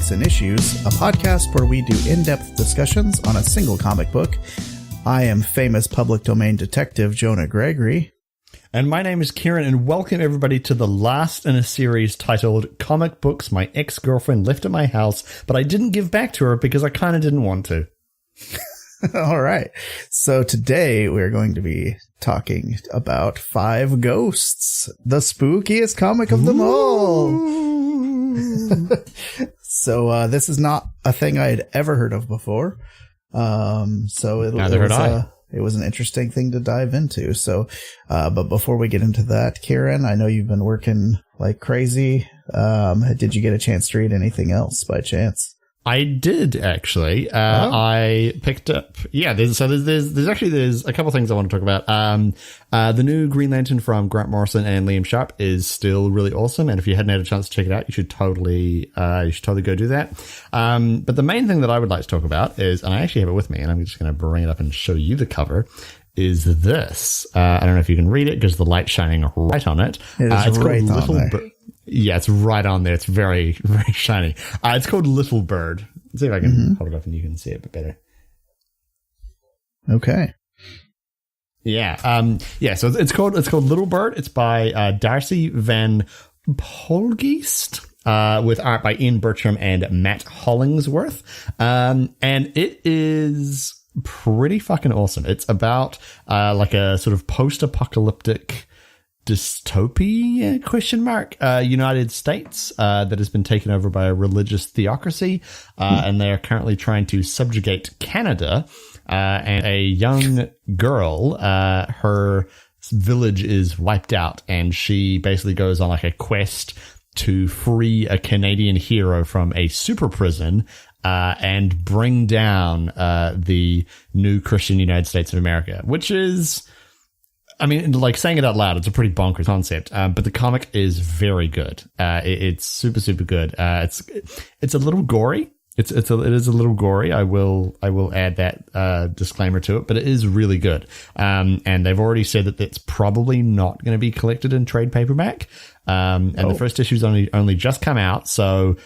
Comics and Issues, a podcast where we do in-depth discussions on a single comic book. I am famous public domain detective Jonah Gregory. And my name is Kieran, and welcome everybody to the last in a series titled Comic Books My Ex-Girlfriend Left at My House, but I didn't give back to her because I kind of didn't want to. All right. So today we're going to be talking about Five Ghosts, the spookiest comic of them all. So this is not a thing I had ever heard of before. It was an interesting thing to dive into. So, but before we get into that, Kieran, I know you've been working like crazy. Did you get a chance to read anything else by chance? I did actually. I picked up. Yeah, there's a couple things I want to talk about. The new Green Lantern from Grant Morrison and Liam Sharp is still really awesome, and if you hadn't had a chance to check it out, you should totally go do that. But the main thing that I would like to talk about is, and I actually have it with me, and I'm just going to bring it up and show you the cover. Is this? I don't know if you can read it because the light's shining right on it. It's right on there. Yeah, it's right on there. It's very, very shiny. It's called Little Bird. Let's see if I can hold it up and you can see it a bit better. Okay. Yeah. So it's called Little Bird. It's by Darcy Van Polgeest, with art by Ian Bertram and Matt Hollingsworth. And it is pretty fucking awesome. It's about like a sort of post-apocalyptic dystopia ? United States that has been taken over by a religious theocracy, and they are currently trying to subjugate Canada. And a young girl, her village is wiped out, and she basically goes on like a quest to free a Canadian hero from a super prison. And bring down the new Christian United States of America, which is, I mean, like saying it out loud, it's a pretty bonkers concept, but the comic is very good. It's super, super good. It's a little gory. It is a little gory. I will add that disclaimer to it, but it is really good. And they've already said that it's probably not going to be collected in trade paperback. The first issue's only just come out, so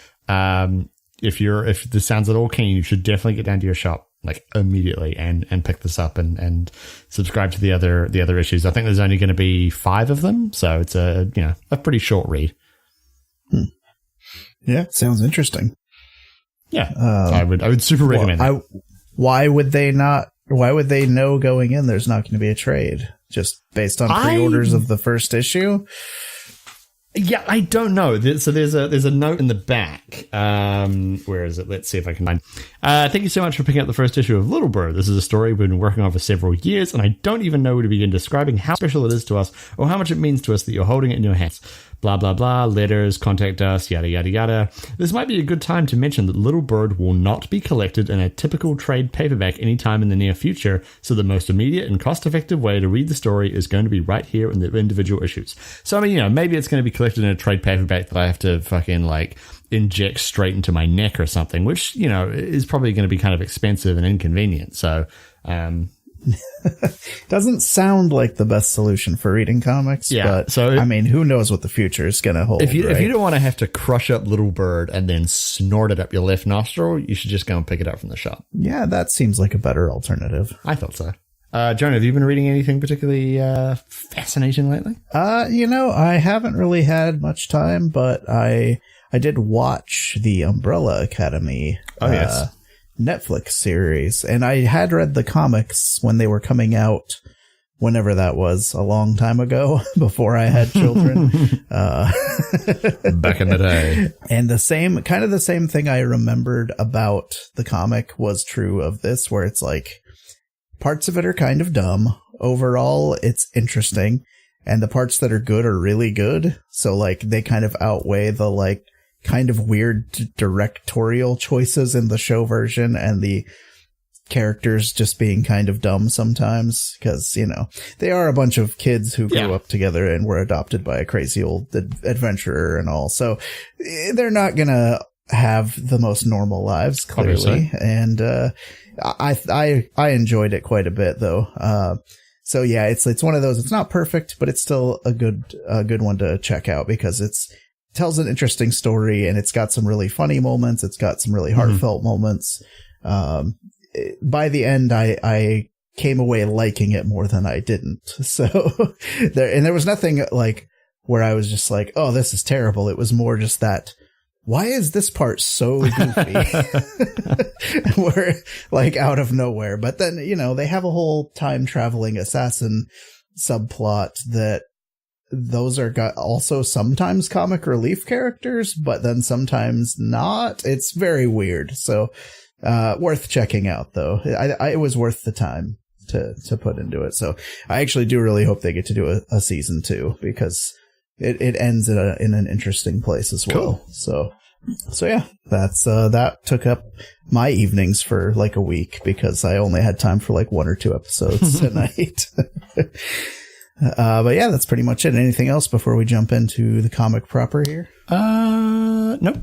if this sounds at all keen, you should definitely get down to your shop like immediately and pick this up and subscribe to the other issues. I think there's only going to be 5 of them, so it's a pretty short read. Yeah, sounds interesting. Yeah, I would super recommend that. Why would they know going in there's not going to be a trade just based on pre-orders of the first issue? Yeah, I don't know. So there's a note in the back. Where is it? Let's see if I can find. Thank you so much for picking up the first issue of Little Bird. This is a story we've been working on for several years, and I don't even know where to begin describing how special it is to us or how much it means to us that you're holding it in your hands. Blah, blah, blah, letters, contact us, yada, yada, yada. This might be a good time to mention that Little Bird will not be collected in a typical trade paperback anytime in the near future, so the most immediate and cost-effective way to read the story is going to be right here in the individual issues. So, I mean, maybe it's going to be collected in a trade paperback that I have to fucking, like, inject straight into my neck or something, which, is probably going to be kind of expensive and inconvenient. So, doesn't sound like the best solution for reading comics. Yeah, but so I mean, who knows what the future is going to hold? If you don't want to have to crush up Little Bird and then snort it up your left nostril, you should just go and pick it up from the shop. Yeah, that seems like a better alternative. I thought so. Jonah, have you been reading anything particularly fascinating lately? I haven't really had much time, but I did watch the Umbrella Academy. Oh yes. Netflix series, and I had read the comics when they were coming out, whenever that was, a long time ago, before I had children. Back in the day. And the same thing I remembered about the comic was true of this, where it's like, parts of it are kind of dumb. Overall, it's interesting, and the parts that are good are really good. So, like, they kind of outweigh the, like, kind of weird directorial choices in the show version and the characters just being kind of dumb sometimes, because they are a bunch of kids who grew up together and were adopted by a crazy old adventurer and all, so they're not gonna have the most normal lives, clearly. Obviously. And I enjoyed it quite a bit, though. So yeah, it's one of those, it's not perfect, but it's still a good one to check out because it's tells an interesting story, and it's got some really funny moments. It's got some really heartfelt moments. By the end, I came away liking it more than I didn't. So there was nothing like where I was just like, oh, this is terrible. It was more just that, why is this part so goofy? We're like out of nowhere. But then, they have a whole time traveling assassin subplot that those are also sometimes comic relief characters, but then sometimes not. It's very weird. So, worth checking out though. It was worth the time to put into it. So I actually do really hope they get to do a season 2, because it ends in an interesting place as well. Cool. So yeah, that took up my evenings for like a week, because I only had time for like 1 or 2 episodes a night. But yeah, that's pretty much it. Anything else before we jump into the comic proper here? Nope.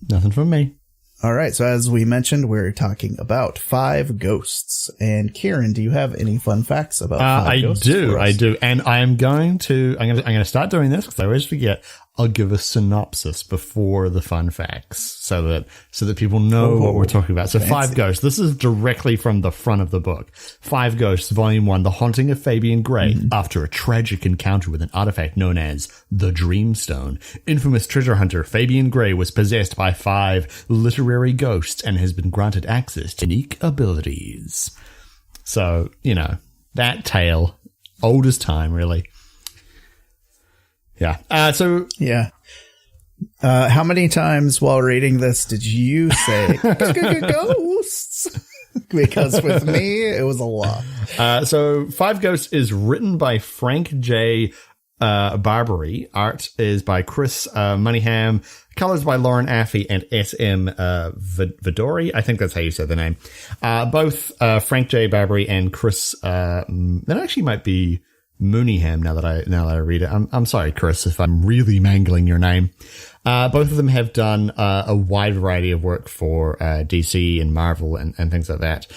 Nothing from me. All right. So as we mentioned, we're talking about 5 Ghosts. And Kieran, do you have any fun facts about 5 Ghosts? I do. And I'm going to start doing this because I always forget. I'll give a synopsis before the fun facts so that people know what we're talking about. So fancy. 5 Ghosts. This is directly from the front of the book. 5 Ghosts, Volume 1, The Haunting of Fabian Gray. After a tragic encounter with an artifact known as the Dreamstone, infamous treasure hunter Fabian Gray was possessed by 5 literary ghosts and has been granted access to unique abilities. So, that tale, old as time, really. Yeah. Yeah. How many times while reading this did you say ghosts? Because with me, it was a lot. So 5 Ghosts is written by Frank J. Barbary. Art is by Chris Moneyham. Colors by Lauren Affey and S.M. Vidori. I think that's how you say the name. Both Frank J. Barbary and Chris. That actually might be Mooneyham now that I read it. I'm sorry, Chris, if I'm really mangling your name. Both of them have done a wide variety of work for DC and Marvel and things like that.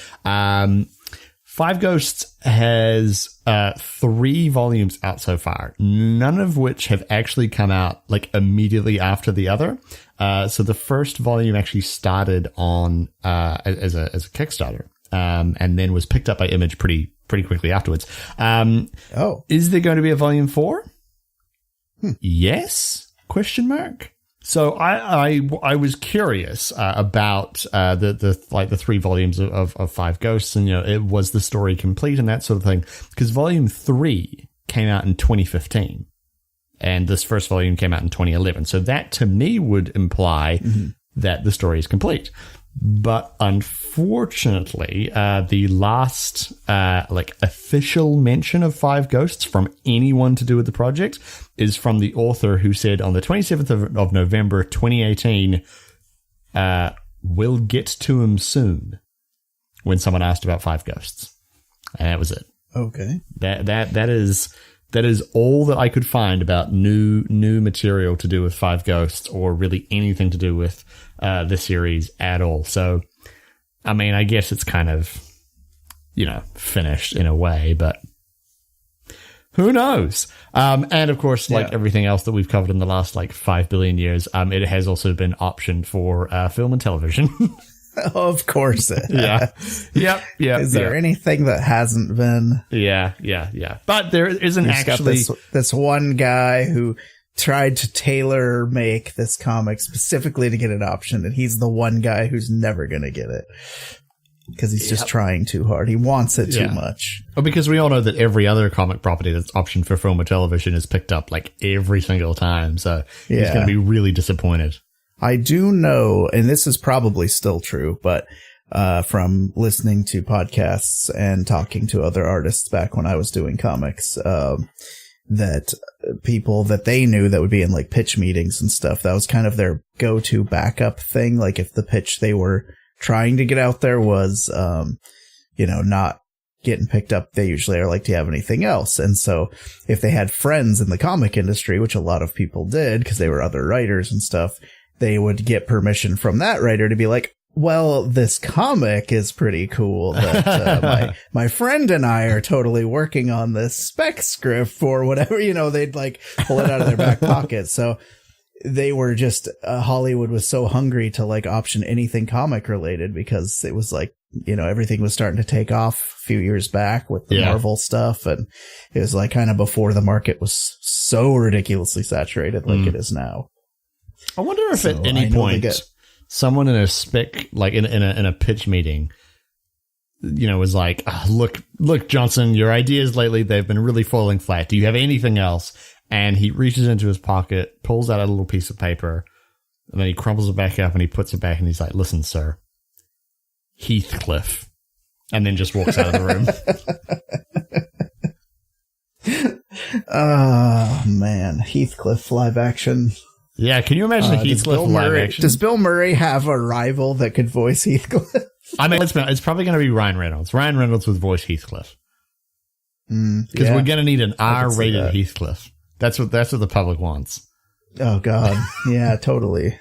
5 Ghosts has 3 volumes out so far, none of which have actually come out like immediately after the other. So the first volume actually started on as a Kickstarter, and then was picked up by Image pretty quickly afterwards. Is there going to be a volume 4? Yes? Question mark. So I was curious about the 3 volumes of 5 Ghosts, and it was the story complete and that sort of thing, because volume 3 came out in 2015 and this first volume came out in 2011. So that to me would imply that the story is complete. But unfortunately, the last official mention of 5 Ghosts from anyone to do with the project is from the author, who said on the 27th of November 2018, we'll get to him soon, when someone asked about 5 Ghosts. And that was it. Okay. That is all that I could find about new material to do with 5 Ghosts, or really anything to do with the series at all. So, I mean, I guess it's kind of, finished in a way, but who knows? And of course, like everything else that we've covered in the last 5 billion years, it has also been optioned for film and television. Of course it has. Yeah. Is there anything that hasn't been? Yeah. But there isn't actually this one guy who tried to tailor make this comic specifically to get an option, and he's the one guy who's never going to get it because he's just trying too hard. He wants it too much. Well, because we all know that every other comic property that's optioned for film or television is picked up every single time. So he's going to be really disappointed. I do know, and this is probably still true, but from listening to podcasts and talking to other artists back when I was doing comics, that people that they knew that would be in pitch meetings and stuff, that was kind of their go-to backup thing. Like if the pitch they were trying to get out there was, not getting picked up, they usually are like, do you have anything else? And so if they had friends in the comic industry, which a lot of people did because they were other writers and stuff, they would get permission from that writer to be like, well, this comic is pretty cool that my friend and I are totally working on this spec script for whatever, they'd pull it out of their back pocket. So they were just Hollywood was so hungry to like option anything comic related because it was like, you know, everything was starting to take off a few years back with the Marvel stuff. And it was like kind of before the market was so ridiculously saturated like it is now. I wonder if at any point someone in a spec, like in a pitch meeting, you know, was like, oh, look, Johnson, your ideas lately, they've been really falling flat. Do you have anything else? And he reaches into his pocket, pulls out a little piece of paper, and then he crumples it back up and he puts it back and he's like, listen, sir, Heathcliff. And then just walks out of the room. Oh, man. Heathcliff live action. Yeah, can you imagine Heathcliff live action? Does Bill Murray have a rival that could voice Heathcliff? I mean, it's probably going to be Ryan Reynolds. Ryan Reynolds would voice Heathcliff. Because we're going to need an R-rated Heathcliff. That's what the public wants. Oh God, yeah, totally.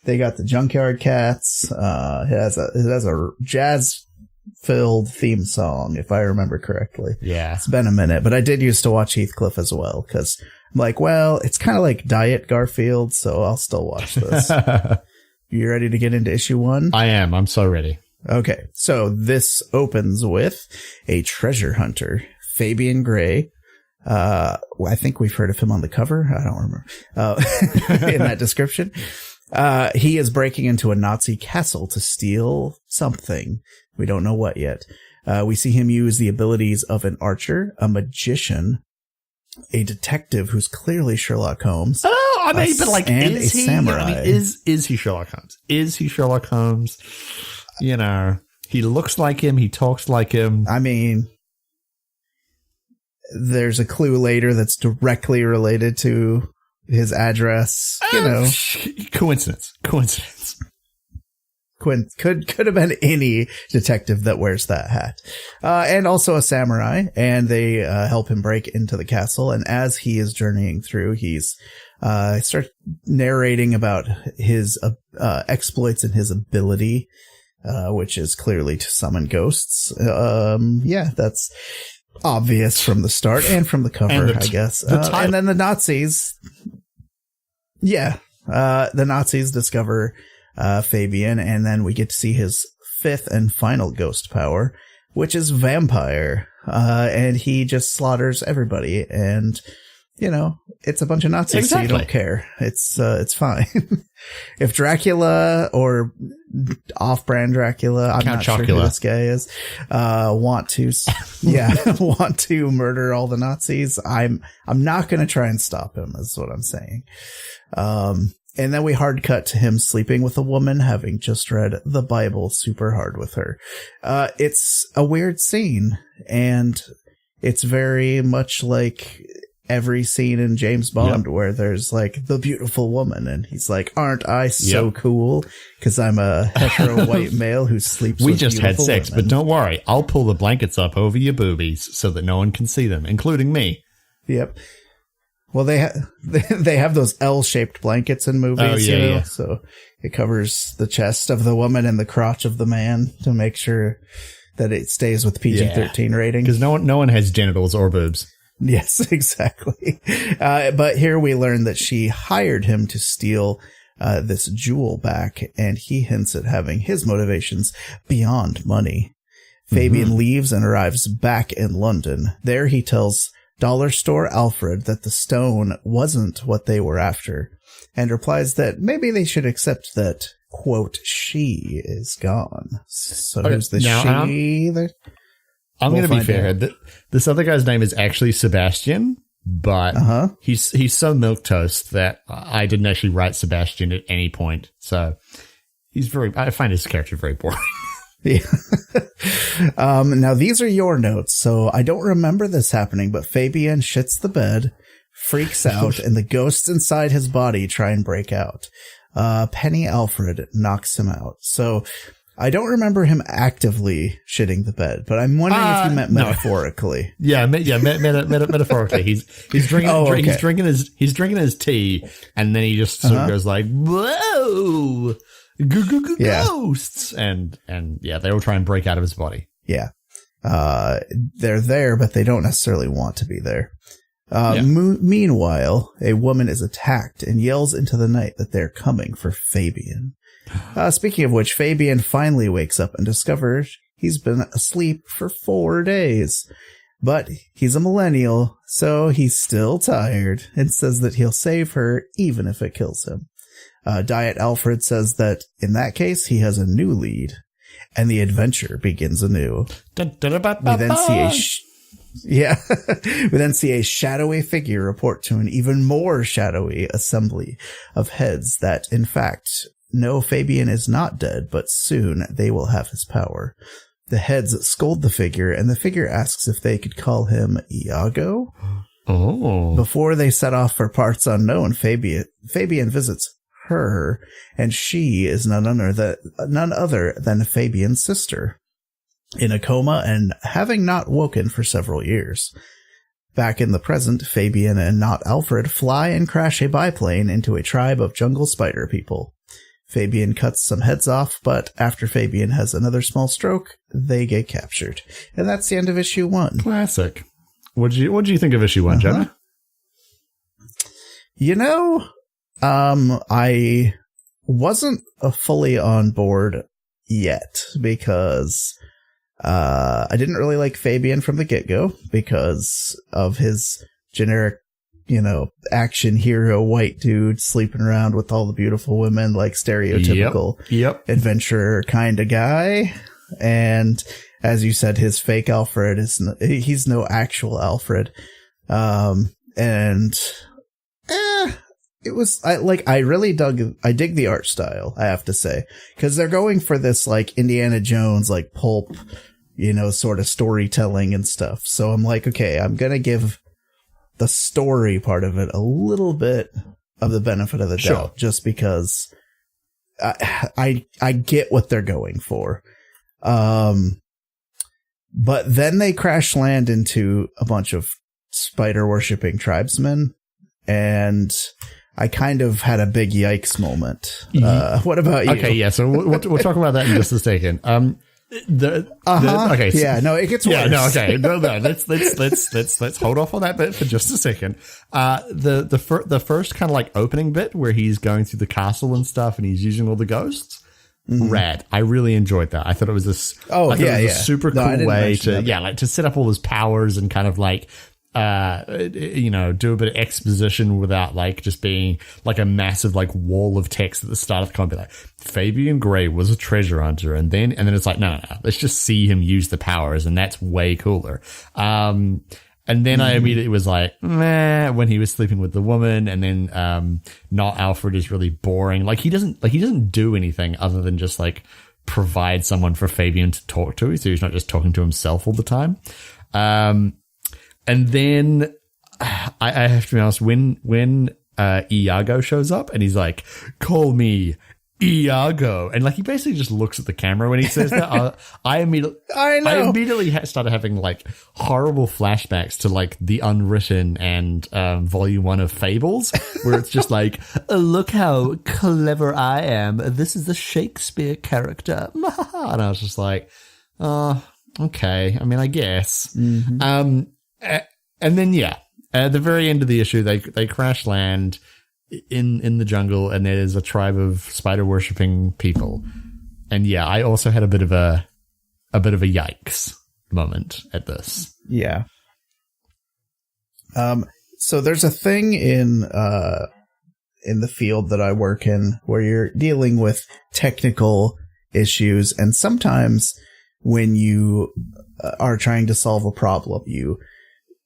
They got the Junkyard Cats. It has a jazz-filled theme song, if I remember correctly. Yeah, it's been a minute, but I did used to watch Heathcliff as well because I'm like, well, it's kind of like Diet Garfield, so I'll still watch this. You ready to get into issue 1? I am. I'm so ready. Okay, so this opens with a treasure hunter, Fabian Gray. I think we've heard of him on the cover. I don't remember. In that description. He is breaking into a Nazi castle to steal something. We don't know what yet. We see him use the abilities of an archer, a magician, a detective who's clearly Sherlock Holmes. Oh, I mean, but like, and is a he? samurai. I mean, is he Sherlock Holmes? Is he Sherlock Holmes? You know, he looks like him. He talks like him. I mean, there's a clue later that's directly related to his address. You know, coincidence. Could have been any detective that wears that hat. And also a samurai, and they help him break into the castle. And as he is journeying through, he's starts narrating about his exploits and his ability, which is clearly to summon ghosts. Yeah, that's obvious from the start and from the cover, I guess. And then the Nazis. Yeah, the Nazis discover Fabian, and then we get to see his 5th and final ghost power, which is vampire. And he just slaughters everybody, and you know, it's a bunch of Nazis, so you don't care. It's fine. If Dracula or off-brand Dracula, I'm not sure who this guy is, want to murder all the Nazis, I'm not going to try and stop him, is what I'm saying. And then we hard cut to him sleeping with a woman, having just read the Bible super hard with her. It's a weird scene, and it's very much like every scene in James Bond where there's like the beautiful woman, and he's like, aren't I so cool? Because I'm a hetero white male who sleeps with beautiful women. We just had sex, but don't worry, I'll pull the blankets up over your boobies so that no one can see them, including me. Yep. Well, they have those L-shaped blankets in movies, so it covers the chest of the woman and the crotch of the man to make sure that it stays with PG-13 rating. Because no one has genitals or boobs. Yes, exactly. But here we learn that she hired him to steal this jewel back, and he hints at having his motivations beyond money. Fabian leaves and arrives back in London. There he tells Dollar Store Alfred that the stone wasn't what they were after, and replies that maybe they should accept that, quote, she is gone. So who's the she? I'm going to be fair. This other guy's name is actually Sebastian, but he's so milquetoast that I didn't actually write Sebastian at any point. So I find his character very boring. Yeah. Now these are your notes, so I don't remember this happening, but Fabian shits the bed, freaks out, and the ghosts inside his body try and break out. Penny Alfred knocks him out. So I don't remember him actively shitting the bed, but I'm wondering if you meant metaphorically. No. Metaphorically. He's drinking. He's drinking his tea, and then he just sort of goes like, "Whoa, ghosts!" And they will try and break out of his body. Yeah, they're there, but they don't necessarily want to be there. Meanwhile, a woman is attacked and yells into the night that they're coming for Fabian. Speaking of which, Fabian finally wakes up and discovers he's been asleep for 4 days. But he's a millennial, so he's still tired and says that he'll save her even if it kills him. Diet Alfred says that in that case, he has a new lead and the adventure begins anew. We then see a shadowy figure report to an even more shadowy assembly of heads that, in fact, no, Fabian is not dead, but soon they will have his power. The heads scold the figure, and the figure asks if they could call him Iago. Oh. Before they set off for parts unknown, Fabian visits her, and she is none other than Fabian's sister, in a coma and having not woken for several years. Back in the present, Fabian and not Alfred fly and crash a biplane into a tribe of jungle spider people. Fabian cuts some heads off, but after Fabian has another small stroke, they get captured. And that's the end of issue 1. Classic. What do you think of issue 1, Jonah? I wasn't fully on board yet because I didn't really like Fabian from the get-go because of his generic, action hero white dude sleeping around with all the beautiful women, like stereotypical adventurer kind of guy. And as you said, his fake Alfred he's no actual Alfred. I dig the art style, I have to say, because they're going for this like Indiana Jones, like pulp, sort of storytelling and stuff. So I'm like, okay, I'm going to give the story part of it a little bit of the benefit of the doubt, just because I get what they're going for. But then they crash land into a bunch of spider worshipping tribesmen, and I kind of had a big yikes moment. What about you? Okay, yeah. So we'll talk about that in just a second. Okay. Yeah, no, it gets worse. Yeah, no, okay. No. Let's hold off on that bit for just a second. The first kind of like opening bit where he's going through the castle and stuff and he's using all the ghosts. Rad. I really enjoyed that. I thought it was a super cool way to set up all his powers and kind of like, do a bit of exposition without like just being like a massive like wall of text at the start of the comic. Like Fabian Gray was a treasure hunter, and then it's like no, let's just see him use the powers, and that's way cooler. And then I immediately was like, meh, when he was sleeping with the woman, and then not Alfred is really boring. Like he doesn't do anything other than just like provide someone for Fabian to talk to, so he's not just talking to himself all the time. And then I have to be honest, when Iago shows up and he's like, call me Iago. And like, he basically just looks at the camera when he says that. I immediately started having like horrible flashbacks to like the Unwritten and volume 1 of Fables, where it's just like, look how clever I am. This is the Shakespeare character. And I was just like, okay. I mean, I guess. And then, at the very end of the issue, they crash land in the jungle, and there's a tribe of spider worshipping people. And I also had a bit of a yikes moment at this. Yeah. So there's a thing in the field that I work in where you're dealing with technical issues, and sometimes when you are trying to solve a problem, you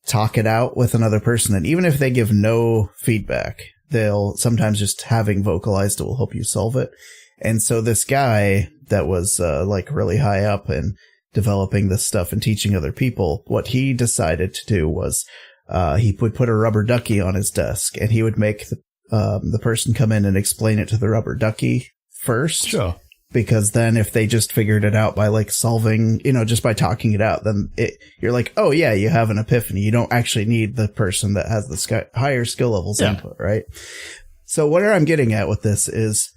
talk it out with another person, and even if they give no feedback, they'll sometimes just having vocalized it will help you solve it. And so this guy that was like really high up and developing this stuff and teaching other people, what he decided to do was he would put a rubber ducky on his desk, and he would make the person come in and explain it to the rubber ducky first. Sure. Because then if they just figured it out by like solving, just by talking it out, then you're like, oh yeah, you have an epiphany. You don't actually need the person that has the higher skill levels input, right? So what I'm getting at with this is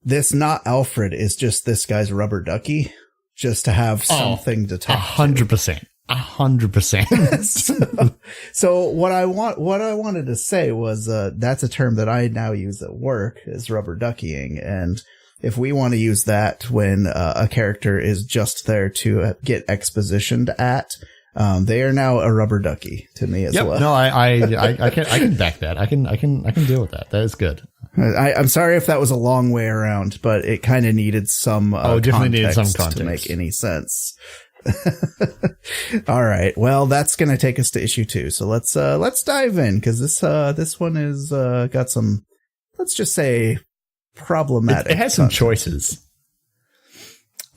this not Alfred is just this guy's rubber ducky just to have something to talk 100%. 100%. So what I wanted to say was, that's a term that I now use at work is rubber duckying. And if we want to use that when a character is just there to get expositioned at, they are now a rubber ducky to me as well. No, I can back that. I can deal with that. That is good. I'm sorry if that was a long way around, but it kind of needed some definitely needed some context to make any sense. All right. Well, that's going to take us to issue 2. So let's dive in, because this one is got some, let's just say, problematic. It has some choices.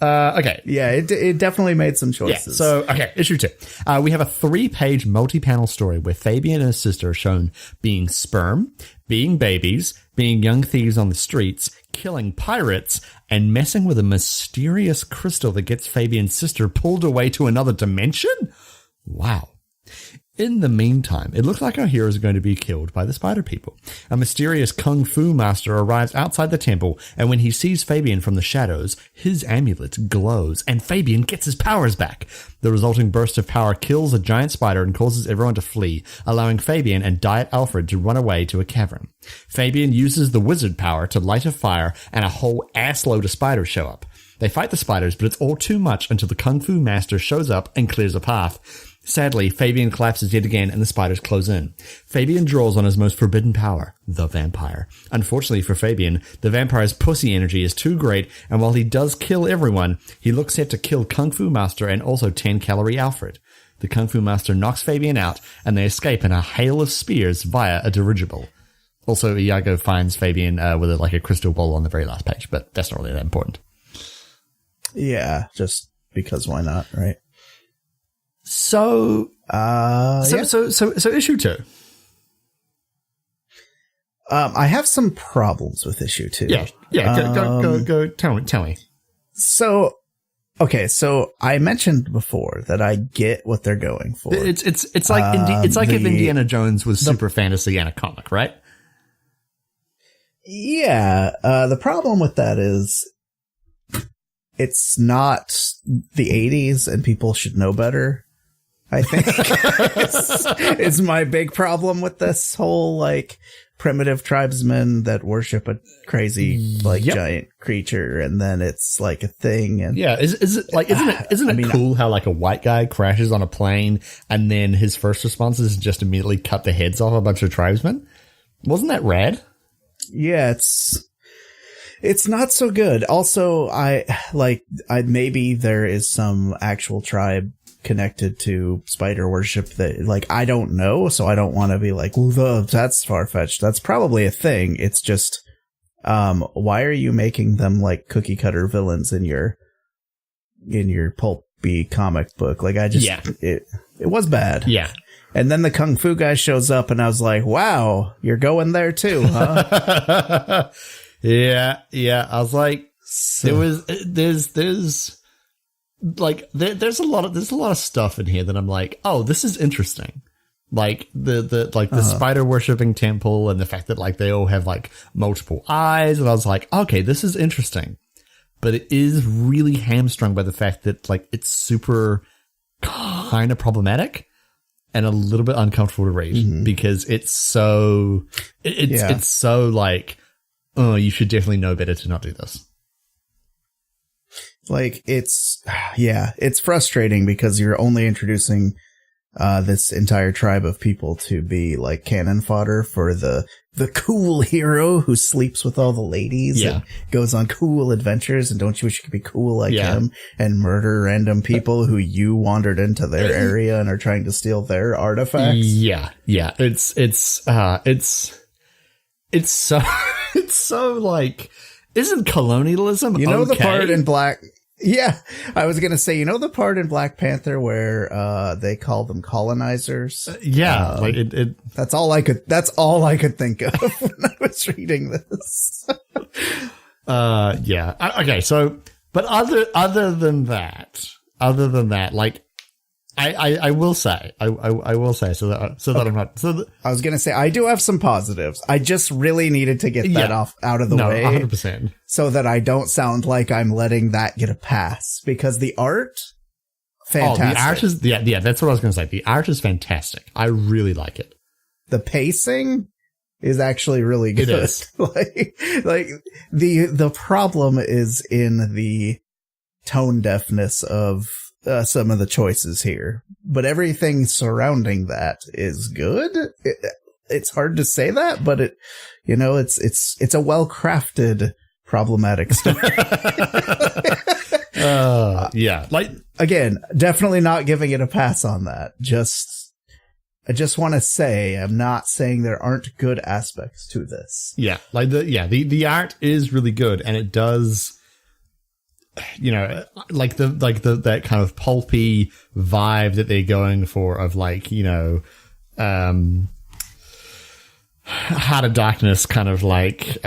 Okay. Yeah, it definitely made some choices. Yeah, so, okay, issue 2. We have a 3-page multi-panel story where Fabian and his sister are shown being sperm, being babies, being young thieves on the streets, killing pirates, and messing with a mysterious crystal that gets Fabian's sister pulled away to another dimension? Wow. In the meantime, it looks like our heroes are going to be killed by the spider people. A mysterious kung fu master arrives outside the temple, and when he sees Fabian from the shadows, his amulet glows, and Fabian gets his powers back. The resulting burst of power kills a giant spider and causes everyone to flee, allowing Fabian and Diet Alfred to run away to a cavern. Fabian uses the wizard power to light a fire, and a whole assload of spiders show up. They fight the spiders, but it's all too much until the kung fu master shows up and clears a path. Sadly, Fabian collapses yet again and the spiders close in. Fabian draws on his most forbidden power, the vampire. Unfortunately for Fabian, the vampire's pussy energy is too great, and while he does kill everyone, he looks set to kill Kung Fu Master and also 10-calorie Alfred. The Kung Fu Master knocks Fabian out, and they escape in a hail of spears via a dirigible. Also, Iago finds Fabian with a crystal ball on the very last page, but that's not really that important. Yeah, just because why not, right? So issue 2. I have some problems with issue 2. Yeah. Go. Tell me. So, okay. So I mentioned before that I get what they're going for. It's like if Indiana Jones was super fantasy and a comic, right? Yeah. The problem with that is it's not the 80s and people should know better. I think it's my big problem with this whole primitive tribesmen that worship a crazy giant creature, and then it's a thing. And yeah, isn't it cool how a white guy crashes on a plane and then his first response is just immediately cut the heads off a bunch of tribesmen? Wasn't that rad? Yeah, it's not so good. Also, I maybe there is some actual tribe connected to spider worship that I don't know, so I don't want to be that's far-fetched. That's probably a thing. It's just why are you making them cookie cutter villains in your pulpy comic book? It was bad. Yeah. And then the kung fu guy shows up and I was like, wow, you're going there too, huh? Yeah. I was like, there's a lot of stuff in here that I'm like, oh, this is interesting. The spider worshipping temple and the fact that they all have multiple eyes, and I was like, okay, this is interesting. But it is really hamstrung by the fact that it's super kind of problematic and a little bit uncomfortable to read because it's so it's so oh, you should definitely know better to not do this. It's frustrating because you're only introducing this entire tribe of people to be cannon fodder for the cool hero who sleeps with all the ladies and goes on cool adventures, and don't you wish you could be cool like him and murder random people who you wandered into their area and are trying to steal their artifacts? Yeah. It's so isn't colonialism the part in Black... Yeah, I was going to say, the part in Black Panther where they call them colonizers? That's all I could think of when I was reading this. Okay, so, but other than that, I will say, so that I'm not, I was going to say, I do have some positives. I just really needed to get that out of the way. 100%. So that I don't sound like I'm letting that get a pass, because the art, fantastic. Oh, the art is yeah. That's what I was going to say. The art is fantastic. I really like it. The pacing is actually really good. It is. like the problem is in the tone deafness of some of the choices here, but everything surrounding that is good. It's hard to say that, but it's a well-crafted problematic story. Yeah. Like, again, definitely not giving it a pass on that. I just want to say, I'm not saying there aren't good aspects to this. Yeah. Like the art is really good, and it does, like that kind of pulpy vibe that they're going for of like, Heart of Darkness, kind of like,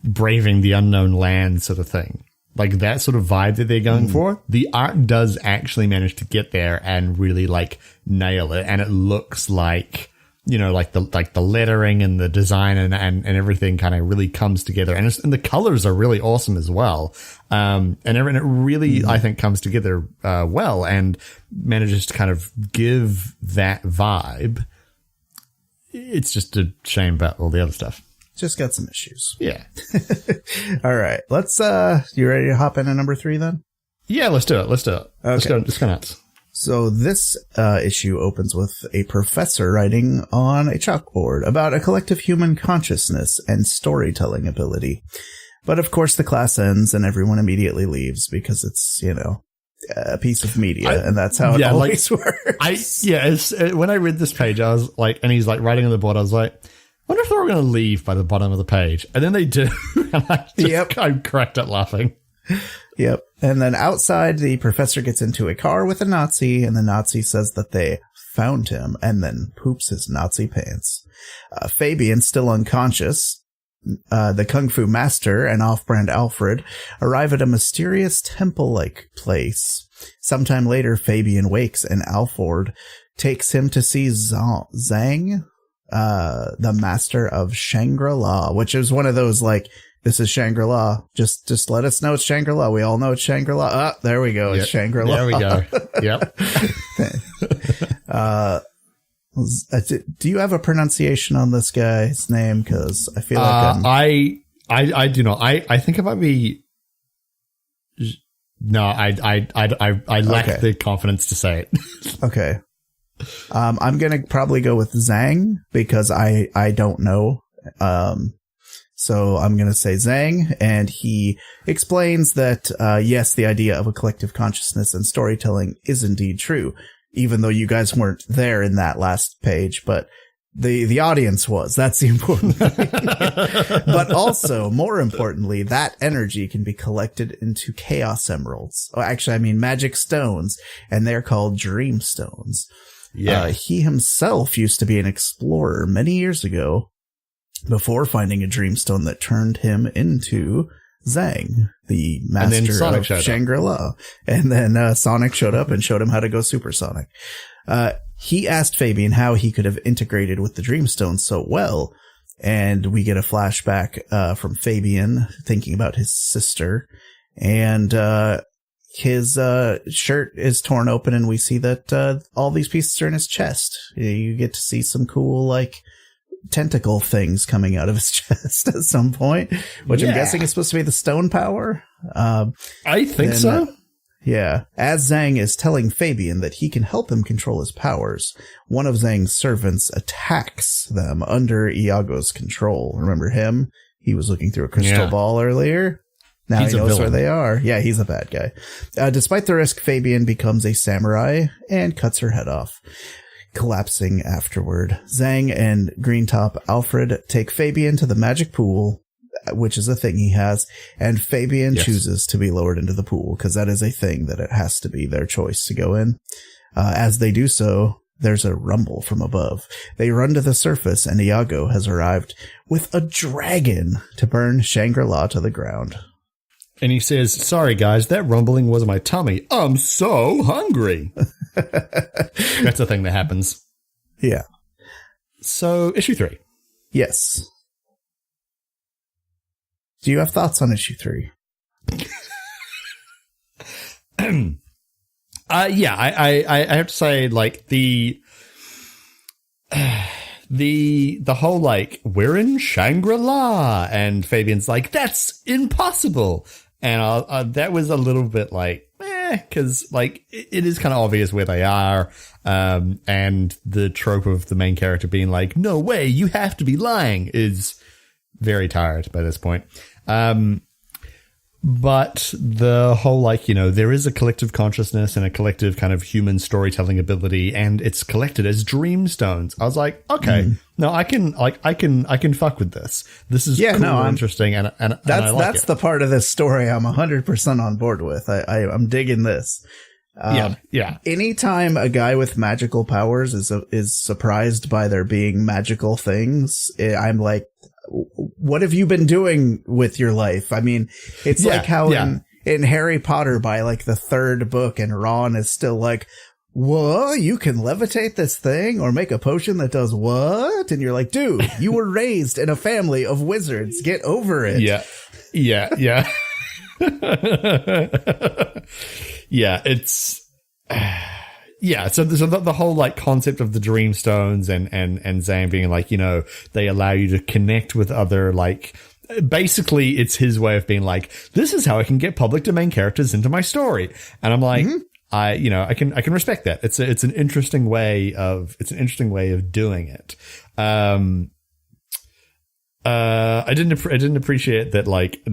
braving the unknown land sort of thing. Like that sort of vibe that they're going for. The art does actually manage to get there and really like nail it. And it looks like, like the lettering and the design and everything kind of really comes together. And the colors are really awesome as well. And it really, I think, comes together, well, and manages to kind of give that vibe. It's just a shame about all the other stuff. Just got some issues. Yeah. All right. Let's, you ready to hop into number 3 then? Yeah, let's do it. Okay. Let's go nuts. So this issue opens with a professor writing on a chalkboard about a collective human consciousness and storytelling ability. But of course the class ends and everyone immediately leaves because it's, a piece of media, and that's how it always works. When I read this page, I was like, and he's like writing on the board, I was like, I wonder if they were going to leave by the bottom of the page. And then they do. And I cracked up laughing. Yep. And then outside, the professor gets into a car with a Nazi, and the Nazi says that they found him and then poops his Nazi pants. Fabian, still unconscious, the Kung Fu master and off-brand Alfred arrive at a mysterious temple-like place. Sometime later, Fabian wakes and Alfred takes him to see Zhang, the master of Shangri-La, which is one of those like, this is Shangri-La. Just let us know it's Shangri-La. We all know it's Shangri-La. Ah, there we go. It's Shangri-La. There we go. Yep. Do you have a pronunciation on this guy's name? Because I feel like I do not. I think it might be. No, I lack the confidence to say it. Okay. I'm gonna probably go with Zhang because I don't know. So I'm gonna say Zhang, and he explains that yes, the idea of a collective consciousness and storytelling is indeed true. Even though you guys weren't there in that last page, but the audience was. That's the important thing. But also, more importantly, that energy can be collected into chaos emeralds. Oh, actually, I mean magic stones, and they're called dream stones. Yeah. He himself used to be an explorer many years ago before finding a dreamstone that turned him into Zhang, the master of Shangri-La. And then Sonic showed up and showed him how to go supersonic. He asked Fabian how he could have integrated with the Dreamstone so well. And we get a flashback from Fabian thinking about his sister. And his shirt is torn open, and we see that all these pieces are in his chest. You get to see some cool, like, tentacle things coming out of his chest at some point, which I'm guessing is supposed to be the stone power. I think so. Yeah. As Zhang is telling Fabian that he can help him control his powers, one of Zhang's servants attacks them under Iago's control. Remember him? He was looking through a crystal ball earlier. Now he knows where they are. Yeah, he's a bad guy. Despite the risk, Fabian becomes a samurai and cuts her head off, collapsing afterward. Zhang and Greentop Alfred take Fabian to the magic pool, which is a thing he has, and Fabian chooses to be lowered into the pool because that is a thing that it has to be their choice to go in. As they do so, there's a rumble from above. They run to the surface, and Iago has arrived with a dragon to burn Shangri-La to the ground. And he says, sorry, guys, that rumbling was my tummy. I'm so hungry. That's a thing that happens. Yeah. So, issue 3. Yes. Do you have thoughts on issue 3? Yeah, I have to say, like, the whole, like, we're in Shangri-La, and Fabian's like, that's impossible. And that was a little bit like, because, like, it is kind of obvious where they are. And the trope of the main character being like, no way, you have to be lying, is very tired by this point. But the whole, like, you know, there is a collective consciousness and a collective kind of human storytelling ability, and it's collected as dream stones. I was like, okay, no, I can fuck with this. This is cool and interesting, and that's the part of this story I'm 100% on board with. I'm digging this. Yeah. Anytime a guy with magical powers is surprised by there being magical things, I'm like, what have you been doing with your life? I mean, it's like how in Harry Potter, by like the third book, and Ron is still like, whoa, you can levitate this thing or make a potion that does what? And you're like, dude, you were raised in a family of wizards. Get over it. Yeah. Yeah, it's so the whole, like, concept of the dream stones and Zhang being like, you know, they allow you to connect with other, like, basically it's his way of being like, this is how I can get public domain characters into my story. And I'm like, I can respect that. It's an interesting way of doing it. I didn't appreciate that, like,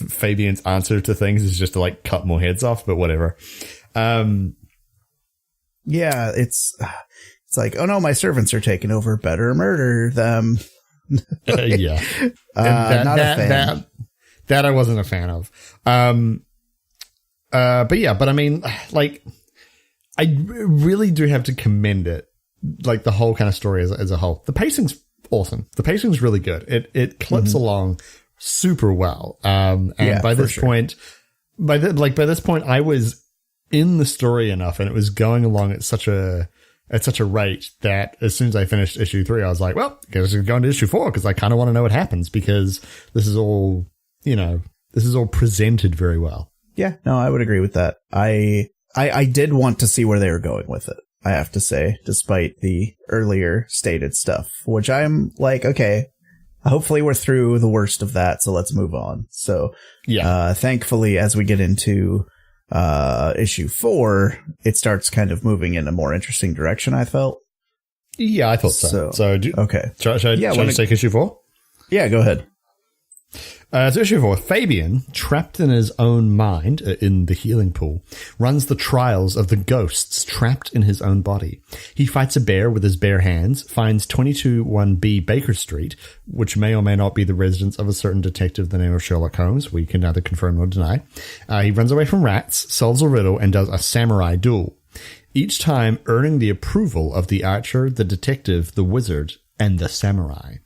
Fabian's answer to things is just to, like, cut more heads off, but whatever. Yeah, it's like, oh no, my servants are taking over. Better murder them. Yeah, not a fan. That I wasn't a fan of. But I mean, like, I really do have to commend it, like, the whole kind of story as a whole. The pacing's awesome. The pacing's really good. It clips along super well. And by this point, I was in the story enough, and it was going along at such a rate that as soon as I finished issue 3, I was like, well, I guess we're going to issue 4 because I kind of want to know what happens, because this is all presented very well. Yeah, no, I would agree with that. I did want to see where they were going with it, I have to say, despite the earlier stated stuff, which I'm like, okay, hopefully we're through the worst of that, so let's move on. So, thankfully, as we get into issue 4, it starts kind of moving in a more interesting direction, I felt. Yeah, I thought so. Okay. Should I take issue 4? Yeah, go ahead. So issue 4, Fabian, trapped in his own mind, in the healing pool, runs the trials of the ghosts trapped in his own body. He fights a bear with his bare hands, finds 221B Baker Street, which may or may not be the residence of a certain detective the name of Sherlock Holmes. We can neither confirm nor deny. He runs away from rats, solves a riddle, and does a samurai duel. Each time earning the approval of the archer, the detective, the wizard, and the samurai.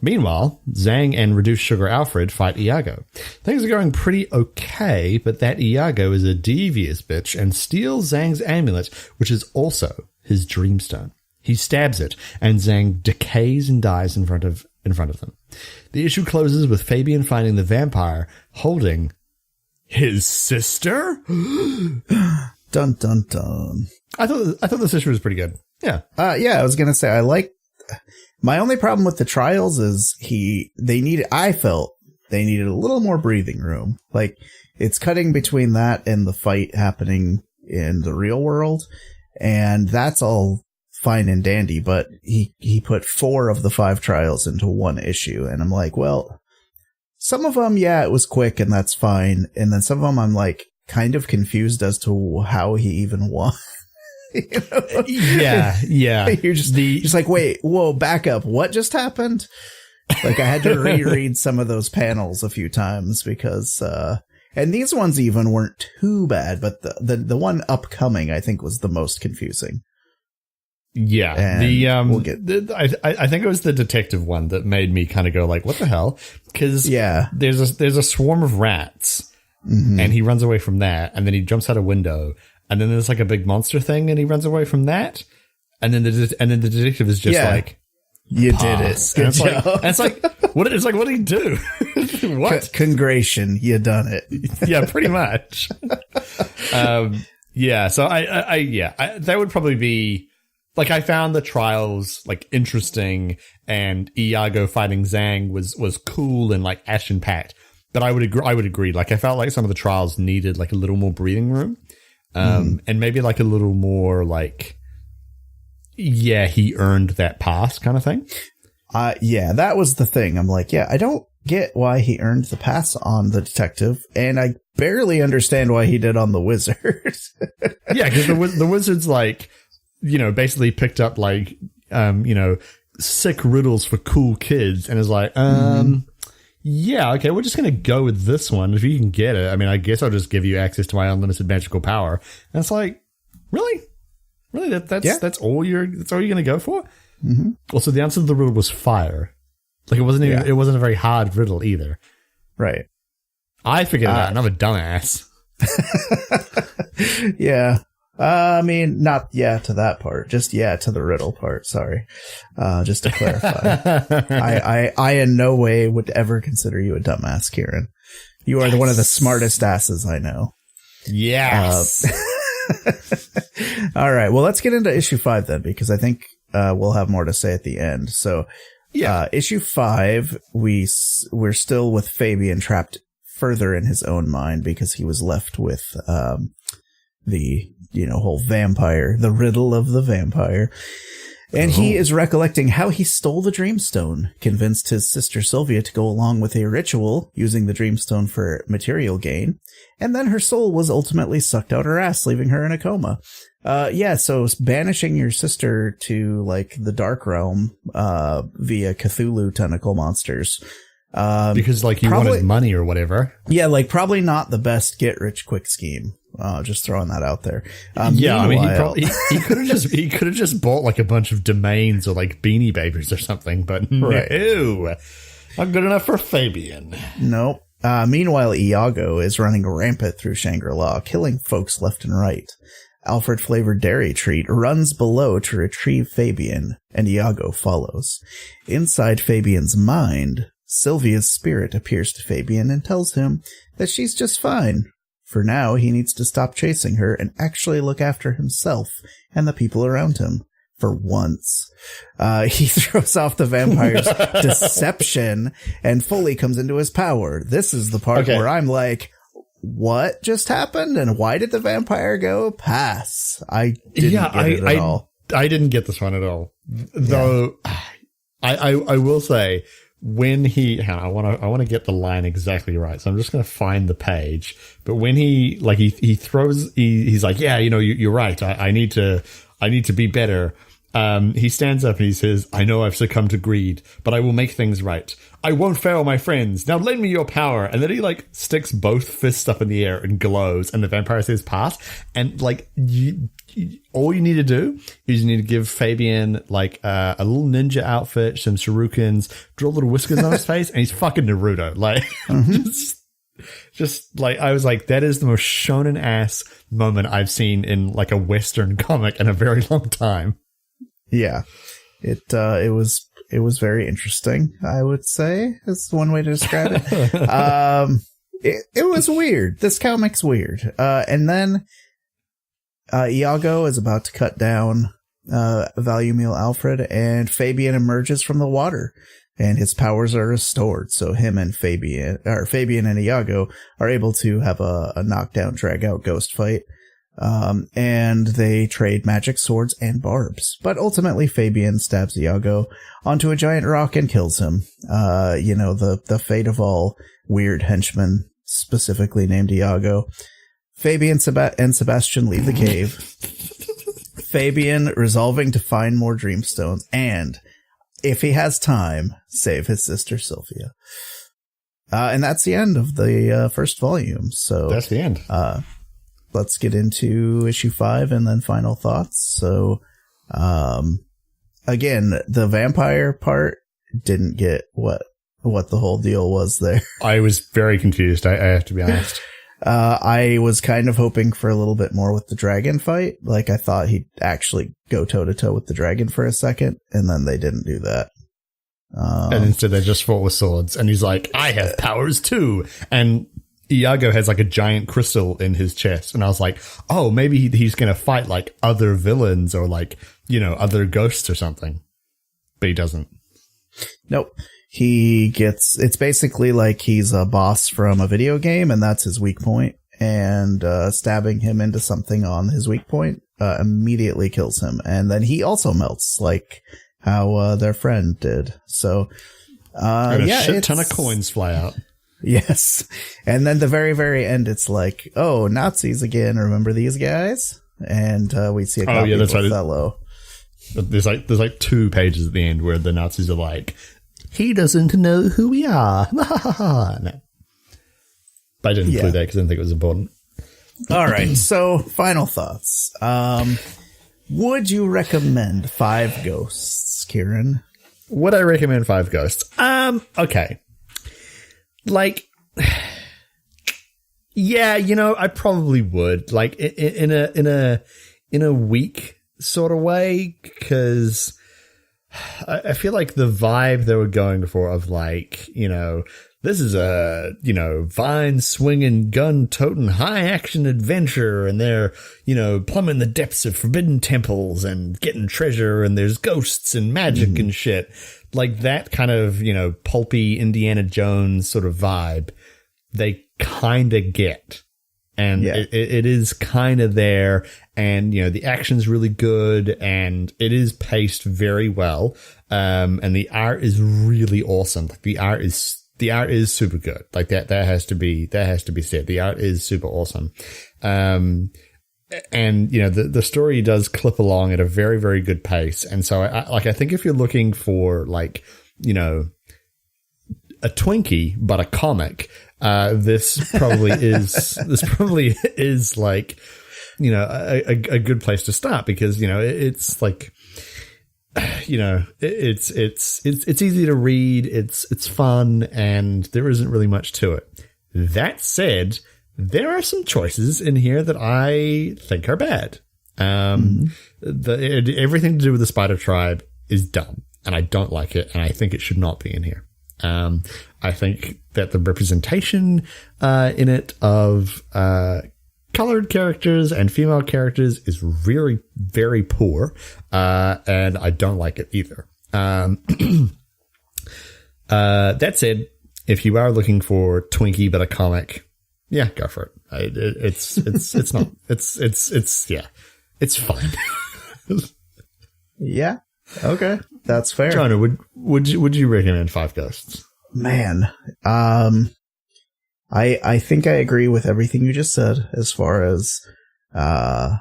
Meanwhile, Zhang and Reduced Sugar Alfred fight Iago. Things are going pretty okay, but that Iago is a devious bitch and steals Zhang's amulet, which is also his dreamstone. He stabs it, and Zhang decays and dies in front of them. The issue closes with Fabian finding the vampire holding his sister. Dun dun dun. I thought this issue was pretty good. Yeah. I was gonna say, I like. My only problem with the trials is I felt they needed a little more breathing room. Like, it's cutting between that and the fight happening in the real world, and that's all fine and dandy, but he put 4 of the 5 trials into one issue, and I'm like, well, some of them, it was quick and that's fine, and then some of them I'm like kind of confused as to how he even won. You know? Yeah. You're just like, wait, whoa, back up. What just happened? Like, I had to reread some of those panels a few times because, and these ones even weren't too bad, but the one upcoming, I think, was the most confusing. Yeah. And I think it was the detective one that made me kind of go like, what the hell? Because there's a swarm of rats, and he runs away from that, and then he jumps out a window. And then there's like a big monster thing, and he runs away from that. And then the detective is just like, "You did it." And it's like, what? It's like, what did he do? What? Congration, you done it. Yeah, pretty much. Yeah, so that would probably be like, I found the trials like interesting, and Iago fighting Zhang was cool and like action packed. But I would agree. Like, I felt like some of the trials needed like a little more breathing room, and maybe like a little more like, yeah, he earned that pass kind of thing. Yeah, that was the thing. I'm like, yeah, I don't get why he earned the pass on the detective, and I barely understand why he did on the wizard. Yeah, because the wizard's like, basically picked up like, sick riddles for cool kids, and is like, yeah, okay, we're just gonna go with this one. If you can get it, I mean, I guess I'll just give you access to my unlimited magical power. And it's like, really, that's all you're gonna go for? Mm-hmm. Also, the answer to the riddle was fire. Like, it wasn't a very hard riddle either. Right. I figured it out, and I'm a dumbass. Yeah. I mean, not to that part. Just to the riddle part. Sorry. Just to clarify. I in no way would ever consider you a dumbass, Kieran. You are one of the smartest asses I know. Yes. All right. Well, let's get into issue 5 then, because I think we'll have more to say at the end. So, issue 5, we're still with Fabian trapped further in his own mind, because he was left with the whole vampire, the riddle of the vampire. And he is recollecting how he stole the Dreamstone, convinced his sister Sylvia to go along with a ritual using the Dreamstone for material gain, and then her soul was ultimately sucked out her ass, leaving her in a coma. So banishing your sister to, like, the Dark Realm via Cthulhu tentacle monsters. Because, like, you wanted money or whatever. Yeah, like, probably not the best get-rich-quick scheme. Just throwing that out there. I mean, he could have just bought like a bunch of domains or like Beanie Babies or something, but no, not good enough for Fabian. Nope. Meanwhile, Iago is running rampant through Shangri-La, killing folks left and right. Alfred-flavored dairy treat runs below to retrieve Fabian, and Iago follows. Inside Fabian's mind, Sylvia's spirit appears to Fabian and tells him that she's just fine. For now, he needs to stop chasing her and actually look after himself and the people around him. For once. He throws off the vampire's deception and fully comes into his power. This is the part where I'm like, what just happened? And why did the vampire go? Pass. I didn't get it at all. I didn't get this one at all. Though, I will say, when he, I want to get the line exactly right, so I'm just going to find the page. But when he throws, he's like, yeah, you're right. I need to be better. He stands up and he says, I know I've succumbed to greed, but I will make things right. I won't fail my friends. Now lend me your power. And then he like sticks both fists up in the air and glows, and the vampire says pass. And like, all you need to do is you need to give Fabian like a little ninja outfit, some shurikens, draw little whiskers on his face, and he's fucking Naruto. Like, just like, I was like, that is the most shonen ass moment I've seen in like a Western comic in a very long time. Yeah, it was very interesting, I would say, is one way to describe it. It was weird. This comic's weird. And then Iago is about to cut down Valumil Alfred, and Fabian emerges from the water, and his powers are restored. So him and Fabian and Iago are able to have a knockdown, drag out ghost fight. And they trade magic swords and barbs. But ultimately, Fabian stabs Iago onto a giant rock and kills him. The fate of all weird henchmen, specifically named Iago. Fabian and Sebastian leave the cave. Fabian resolving to find more Dreamstones and, if he has time, save his sister Sylvia. And that's the end of the first volume. So that's the end. Let's get into issue 5 and then final thoughts. So, again, the vampire part didn't get what the whole deal was there. I was very confused. I have to be honest. I was kind of hoping for a little bit more with the dragon fight. Like, I thought he'd actually go toe to toe with the dragon for a second, and then they didn't do that. And instead they just fought with swords, and he's like, I have powers too. And Iago has like a giant crystal in his chest, and I was like, oh, maybe he's going to fight like other villains or like, other ghosts or something. But he doesn't. Nope. It's basically like he's a boss from a video game, and that's his weak point. And stabbing him into something on his weak point immediately kills him. And then he also melts, like how their friend did. So, and a shit ton of coins fly out. Yes. And then the very, very end, it's like, oh, Nazis again. Remember these guys? And we see a copy of Othello. There's like 2 pages at the end where the Nazis are like, he doesn't know who we are. No. But I didn't include that because I didn't think it was important. All right. So, final thoughts. Would you recommend 5 Ghosts, Kieran? Would I recommend 5 Ghosts? Okay. Like, yeah, I probably would. Like, in a weak sort of way, because I feel like the vibe they were going for of like, this is a, vine swinging, gun toting, high action adventure, and they're, plumbing the depths of forbidden temples and getting treasure, and there's ghosts and magic and shit. Like that kind of, pulpy Indiana Jones sort of vibe, they kind of get. And it is kind of there, and, the action's really good, and it is paced very well. And the art is really awesome. Like the art is super good. Like that has to be said. The art is super awesome. And, the story does clip along at a very, very good pace. And so I think if you're looking for like, a Twinkie, but a comic, this probably is like, a good place to start because, it's like, it's easy to read. It's fun, and there isn't really much to it. That said, there are some choices in here that I think are bad. Everything to do with the Spider Tribe is dumb, and I don't like it, and I think it should not be in here. I think that the representation in it of colored characters and female characters is really very poor, and I don't like it either. That said, if you are looking for Twinkie but a comic, yeah, go for it. It's fine. Yeah. Okay. That's fair. Jonah, would you recommend 5 Ghosts? Man, I think I agree with everything you just said as far as, oh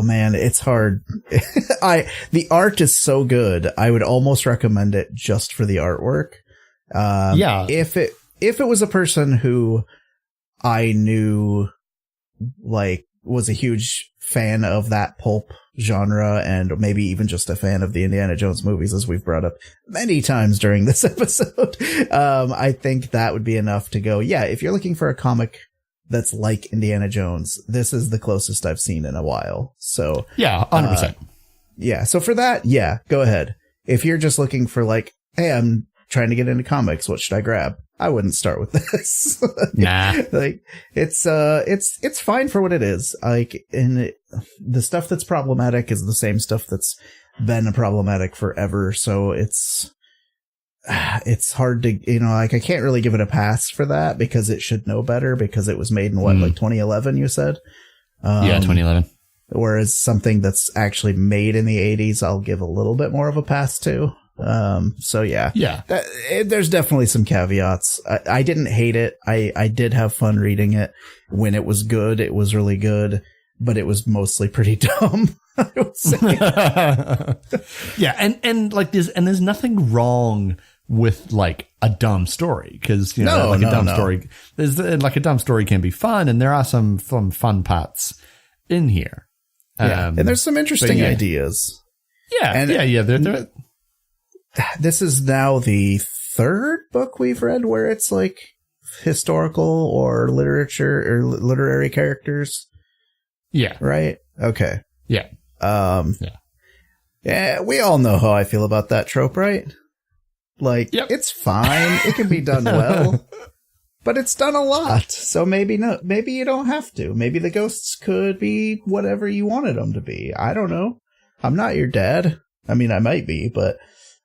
man, it's hard. The art is so good. I would almost recommend it just for the artwork. If it was a person who I knew, like, was a huge fan of that pulp genre and maybe even just a fan of the Indiana Jones movies, as we've brought up many times during this episode, I think that would be enough to go, yeah, if you're looking for a comic that's like Indiana Jones, this is the closest I've seen in a while. So yeah, 100%. Yeah. So for that, yeah, go ahead. If you're just looking for like, hey, I'm trying to get into comics, what should I grab? I wouldn't start with this. Nah. Like it's fine for what it is. Like, the stuff that's problematic is the same stuff that's been problematic forever. So it's hard to, like, I can't really give it a pass for that because it should know better because it was made in like 2011, you said? Yeah, 2011. Whereas something that's actually made in the 80s, I'll give a little bit more of a pass to. So yeah, there's definitely some caveats. I didn't hate it. I did have fun reading it. When it was good, it was really good, but it was mostly pretty dumb, I would say. Yeah. And like there's nothing wrong with like a dumb story. Cause a dumb story, there's like a dumb story can be fun. And there are some fun parts in here. And there's some interesting ideas. Yeah. They're this is now the 3rd book we've read where it's like historical or literature or literary characters. Yeah. Right? Okay. Yeah. Yeah, we all know how I feel about that trope, right? Like, It's fine. It can be done well. But it's done a lot, so maybe you don't have to. Maybe the ghosts could be whatever you wanted them to be. I don't know. I'm not your dad. I mean, I might be, but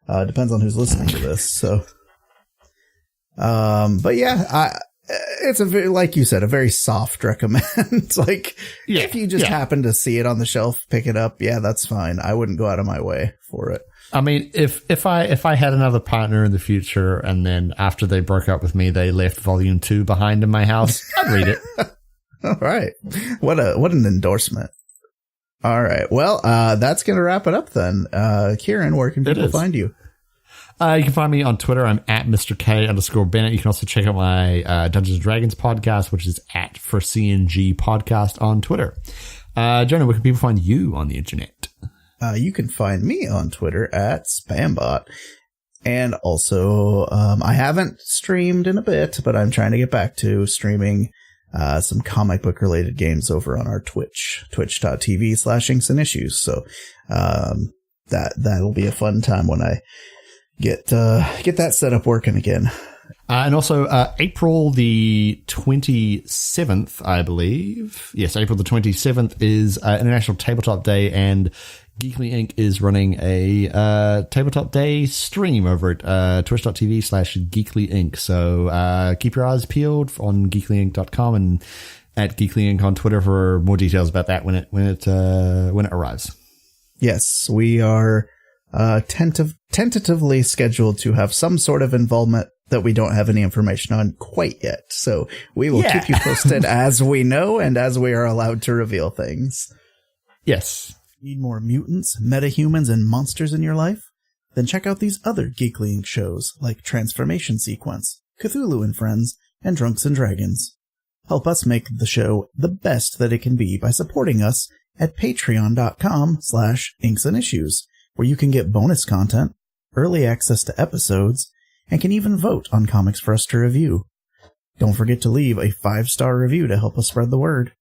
it depends on who's listening to this. So, but yeah, it's a very, like you said, a very soft recommend. Like, if you just happen to see it on the shelf, pick it up. Yeah, that's fine. I wouldn't go out of my way for it. I mean, if I had another partner in the future and then after they broke up with me, they left volume 2 behind in my house, I'd read it. All right. What an endorsement. All right. Well, that's going to wrap it up then. Kieran, where can people find you? You can find me on Twitter. I'm at Mr. K_Bennett. You can also check out my Dungeons and Dragons podcast, which is at for CNG podcast on Twitter. Jonah, where can people find you on the internet? You can find me on Twitter at Spambot. And also, I haven't streamed in a bit, but I'm trying to get back to streaming some comic book related games over on our Twitch, twitch.tv/inksandissues. So that'll be a fun time when I get that set up working again. And also, April the 27th, I believe. Yes, April the 27th is International Tabletop Day, and Geekly Inc. is running a Tabletop Day stream over at twitch.tv/Geekly Inc. So keep your eyes peeled on geeklyinc.com and at Geekly Inc. on Twitter for more details about that when it arrives. Yes, we are tentatively scheduled to have some sort of involvement that we don't have any information on quite yet. So we will keep you posted as we know and as we are allowed to reveal things. Yes. Need more mutants, metahumans, and monsters in your life? Then check out these other Geekly Inc. shows like Transformation Sequence, Cthulhu and Friends, and Drunks and Dragons. Help us make the show the best that it can be by supporting us at patreon.com/inksandissues, where you can get bonus content, early access to episodes, and can even vote on comics for us to review. Don't forget to leave a 5-star review to help us spread the word.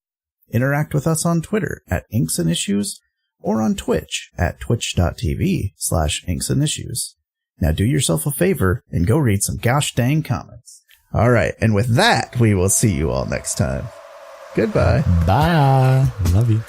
Interact with us on Twitter at inksandissues or on Twitch at twitch.tv/inksandissues. Now do yourself a favor and go read some gosh dang comics. All right, and with that, we will see you all next time. Goodbye. Bye. Love you.